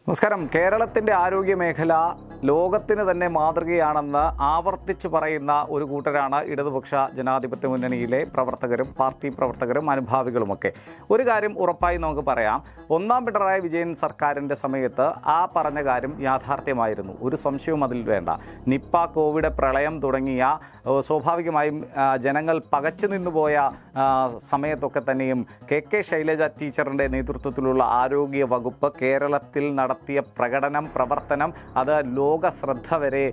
നമസ്കാരം. കേരളത്തിൻ്റെ ആരോഗ്യമേഖല ലോകത്തിന് തന്നെ മാതൃകയാണെന്ന് ആവർത്തിച്ച് പറയുന്ന ഒരു കൂട്ടരാണ് ഇടതുപക്ഷ ജനാധിപത്യ മുന്നണിയിലെ പ്രവർത്തകരും പാർട്ടി പ്രവർത്തകരും അനുഭാവികളുമൊക്കെ. ഒരു കാര്യം ഉറപ്പായി നമുക്ക് പറയാം, ഒന്നാം പിണറായി വിജയൻ സർക്കാരിൻ്റെ സമയത്ത് ആ പറഞ്ഞ കാര്യം യാഥാർത്ഥ്യമായിരുന്നു. ഒരു സംശയവും അതിൽ വേണ്ട. നിപ്പ, കോവിഡ്, പ്രളയം തുടങ്ങിയ സ്വാഭാവികമായും ജനങ്ങൾ പകച്ചു നിന്നുപോയ സമയത്തൊക്കെ തന്നെയും കെ ശൈലജ ടീച്ചറിൻ്റെ നേതൃത്വത്തിലുള്ള ആരോഗ്യ വകുപ്പ് കേരളത്തിൽ നടത്തിയ പ്രവർത്തനം അത് ലോക ശ്രദ്ധ വരെ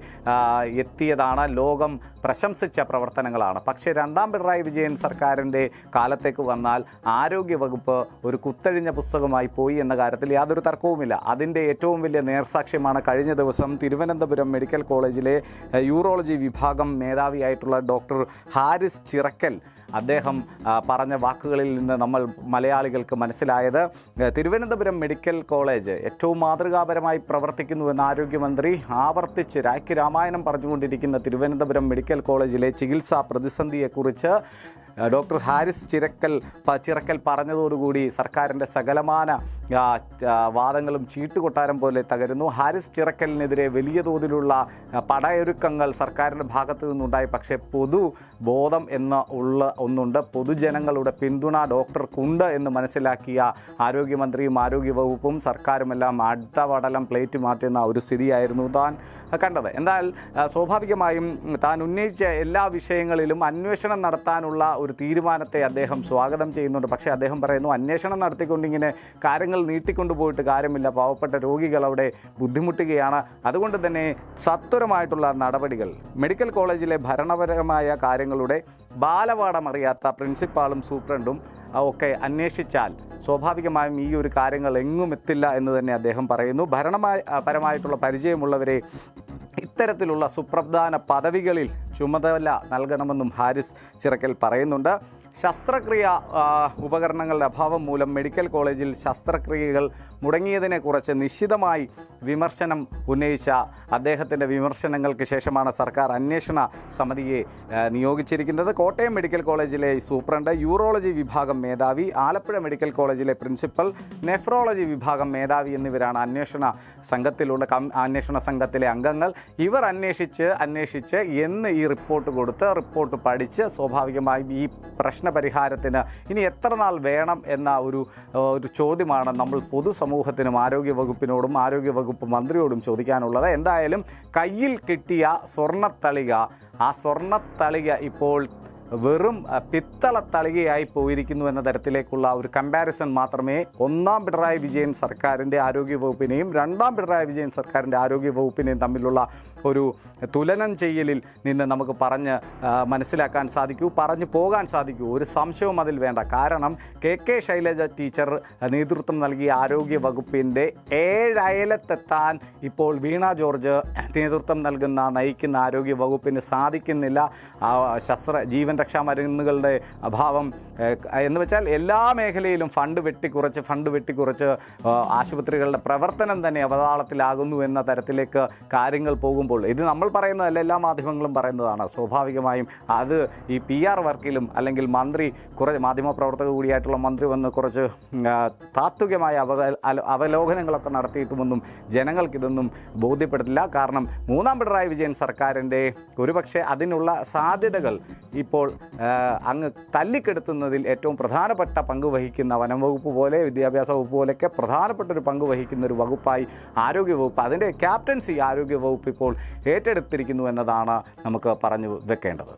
എത്തിയതാണ്. ലോകം പ്രശംസിച്ച പ്രവർത്തനങ്ങളാണ്. പക്ഷേ രണ്ടാം പിണറായി വിജയൻ സർക്കാരിൻ്റെ കാലത്തേക്ക് വന്നാൽ ആരോഗ്യവകുപ്പ് ഒരു കുത്തഴിഞ്ഞ പുസ്തകമായി പോയി എന്ന കാര്യത്തിൽ യാതൊരു തർക്കവുമില്ല. അതിൻ്റെ ഏറ്റവും വലിയ നേർസാക്ഷ്യമാണ് കഴിഞ്ഞ ദിവസം തിരുവനന്തപുരം മെഡിക്കൽ കോളേജിലെ യൂറോളജി വിഭാഗം മേധാവിയായിട്ടുള്ള ഡോക്ടർ ഹാരിസ് ചിറക്കൽ അദ്ദേഹം പറഞ്ഞ വാക്കുകളിൽ നിന്ന് നമ്മൾ മലയാളികൾക്ക് മനസ്സിലായത്. തിരുവനന്തപുരം മെഡിക്കൽ കോളേജ് ഏറ്റവും മാതൃകാപരമായി പ്രവർത്തിക്കുന്നുവെന്ന് ആരോഗ്യമന്ത്രി ആവർത്തിച്ച് രായ്ക്ക് രാമായണം പറഞ്ഞുകൊണ്ടിരിക്കുന്ന തിരുവനന്തപുരം മെഡിക്കൽ കോളേജിലെ ചികിത്സാ പ്രതിസന്ധിയെക്കുറിച്ച് ഡോക്ടർ ഹാരിസ് ചിറക്കൽ പറഞ്ഞതോടുകൂടി സർക്കാരിൻ്റെ സകലമാന വാദങ്ങളും ചീട്ടുകൊട്ടാരം പോലെ തകരുന്നു. ഹാരിസ് ചിറക്കലിനെതിരെ വലിയ തോതിലുള്ള പടയൊരുക്കങ്ങൾ സർക്കാരിൻ്റെ ഭാഗത്തു നിന്നുണ്ടായി. പക്ഷേ പൊതുബോധം ഒന്നുണ്ട്. പൊതുജനങ്ങളുടെ പിന്തുണ ഡോക്ടർക്കുണ്ട് എന്ന് മനസ്സിലാക്കിയ ആരോഗ്യമന്ത്രിയും ആരോഗ്യവകുപ്പും സർക്കാരുമെല്ലാം അടവടലം പ്ലേറ്റ് മാറ്റുന്ന ഒരു സ്ഥിതിയായിരുന്നു താൻ കണ്ടത്. എന്നാൽ സ്വാഭാവികമായും താൻ ഉന്നയിച്ച എല്ലാ വിഷയങ്ങളിലും അന്വേഷണം നടത്താനുള്ള ഒരു തീരുമാനത്തെ അദ്ദേഹം സ്വാഗതം ചെയ്യുന്നുണ്ട്. പക്ഷേ അദ്ദേഹം പറയുന്നു, അന്വേഷണം നടത്തിക്കൊണ്ടിങ്ങനെ കാര്യങ്ങൾ നീട്ടിക്കൊണ്ടുപോയിട്ട് കാര്യമില്ല, പാവപ്പെട്ട രോഗികൾ അവിടെ ബുദ്ധിമുട്ടുകയാണ്. അതുകൊണ്ട് തന്നെ സത്വരമായിട്ടുള്ള നടപടികൾ മെഡിക്കൽ കോളേജിലെ ഭരണപരമായ കാര്യങ്ങളുടെ ബാലപാഠമറിയാത്ത പ്രിൻസിപ്പാളും സൂപ്രണ്ടും ഒക്കെ അന്വേഷിച്ചാൽ സ്വാഭാവികമായും ഈ ഒരു കാര്യങ്ങൾ എങ്ങും എത്തില്ല എന്ന് തന്നെ അദ്ദേഹം പറയുന്നു. ഭരണപരമായിട്ടുള്ള പരിചയമുള്ളവരെ ഇത്തരത്തിലുള്ള സുപ്രധാന പദവികളിൽ ചുമതല നൽകണമെന്നും ഹാരിസ് ചിറക്കൽ പറയുന്നുണ്ട്. ശസ്ത്രക്രിയ ഉപകരണങ്ങളുടെ അഭാവം മൂലം മെഡിക്കൽ കോളേജിൽ ശസ്ത്രക്രിയകൾ മുടങ്ങിയതിനെക്കുറിച്ച് നിശിതമായി വിമർശനം ഉന്നയിച്ച അദ്ദേഹത്തിൻ്റെ വിമർശനങ്ങൾക്ക് ശേഷമാണ് സർക്കാർ അന്വേഷണ സമിതിയെ നിയോഗിച്ചിരിക്കുന്നത്. കോട്ടയം മെഡിക്കൽ കോളേജിലെ സൂപ്രണ്ട്, യൂറോളജി വിഭാഗം മേധാവി, ആലപ്പുഴ മെഡിക്കൽ കോളേജിലെ പ്രിൻസിപ്പൽ, നെഫ്രോളജി വിഭാഗം മേധാവി എന്നിവരാണ് അന്വേഷണ സംഘത്തിലെ അംഗങ്ങൾ. ഇവർ അന്വേഷിച്ച് എന്ന് ഈ റിപ്പോർട്ട് കൊടുത്ത് റിപ്പോർട്ട് പഠിച്ച് സ്വാഭാവികമായും ഈ പ്രശ്നപരിഹാരത്തിന് ഇനി എത്ര നാൾ വേണം എന്ന ഒരു ചോദ്യമാണ് നമ്മൾ പൊതുസമൂഹത്തിനും ആരോഗ്യവകുപ്പിനോടും ആരോഗ്യവകുപ്പ് മന്ത്രിയോടും ചോദിക്കാനുള്ളത്. എന്തായാലും കയ്യിൽ കിട്ടിയ സ്വർണ്ണത്തളിക, ആ സ്വർണ്ണത്തളിക ഇപ്പോൾ വെറും പിത്തള തളികയായി പോയിരിക്കുന്നു എന്ന തരത്തിലേക്കുള്ള ഒരു കമ്പാരിസൺ മാത്രമേ ഒന്നാം പിണറായി വിജയൻ സർക്കാരിൻ്റെ ആരോഗ്യവകുപ്പിനെയും രണ്ടാം പിണറായി വിജയൻ സർക്കാരിൻ്റെ ആരോഗ്യവകുപ്പിനെയും തമ്മിലുള്ള ഒരു തുലനം ചെയ്യലിൽ നിന്ന് നമുക്ക് മനസ്സിലാക്കാൻ സാധിക്കൂ, പറഞ്ഞു പോകാൻ സാധിക്കൂ. ഒരു സംശയവും അതിൽ വേണ്ട. കാരണം കെ ശൈലജ ടീച്ചർ നേതൃത്വം നൽകിയ ആരോഗ്യവകുപ്പിൻ്റെ 7 അയലത്തെത്താൻ ഇപ്പോൾ വീണ ജോർജ് നേതൃത്വം നയിക്കുന്ന ആരോഗ്യവകുപ്പിന് സാധിക്കുന്നില്ല. ജീവൻ രക്ഷാ മരുന്നുകളുടെ അഭാവം എന്ന് വെച്ചാൽ എല്ലാ മേഖലയിലും ഫണ്ട് വെട്ടിക്കുറച്ച് ആശുപത്രികളുടെ പ്രവർത്തനം തന്നെ അവതാളത്തിലാകുന്നു എന്ന തരത്തിലേക്ക് കാര്യങ്ങൾ പോകുമ്പോൾ, ഇത് നമ്മൾ പറയുന്നതല്ല, എല്ലാ മാധ്യമങ്ങളും പറയുന്നതാണ്. സ്വാഭാവികമായും അത് ഈ PR വർക്കിലും അല്ലെങ്കിൽ മാധ്യമപ്രവർത്തക കൂടിയായിട്ടുള്ള മന്ത്രി വന്ന് കുറച്ച് താത്വികമായ അവലോകനങ്ങളൊക്കെ നടത്തിയിട്ടുമൊന്നും ജനങ്ങൾക്കിതൊന്നും ബോധ്യപ്പെടത്തില്ല. കാരണം മൂന്നാം പിണറായി വിജയൻ സർക്കാരിൻ്റെ ഒരുപക്ഷെ അതിനുള്ള സാധ്യതകൾ ഇപ്പോൾ അങ്ങ് തല്ലിക്കെടുത്തുന്നതിൽ ഏറ്റവും പ്രധാനപ്പെട്ട പങ്ക് വഹിക്കുന്ന വനം വകുപ്പ് പോലെ വിദ്യാഭ്യാസ വകുപ്പ് പോലെയൊക്കെ പ്രധാനപ്പെട്ട ഒരു പങ്ക് വഹിക്കുന്ന ഒരു വകുപ്പായി ആരോഗ്യവകുപ്പ്, അതിൻ്റെ ക്യാപ്റ്റൻസി ആരോഗ്യവകുപ്പ് ഇപ്പോൾ ഏറ്റെടുത്തിരിക്കുന്നു എന്നതാണ് നമുക്ക് പറഞ്ഞു വെക്കേണ്ടത്.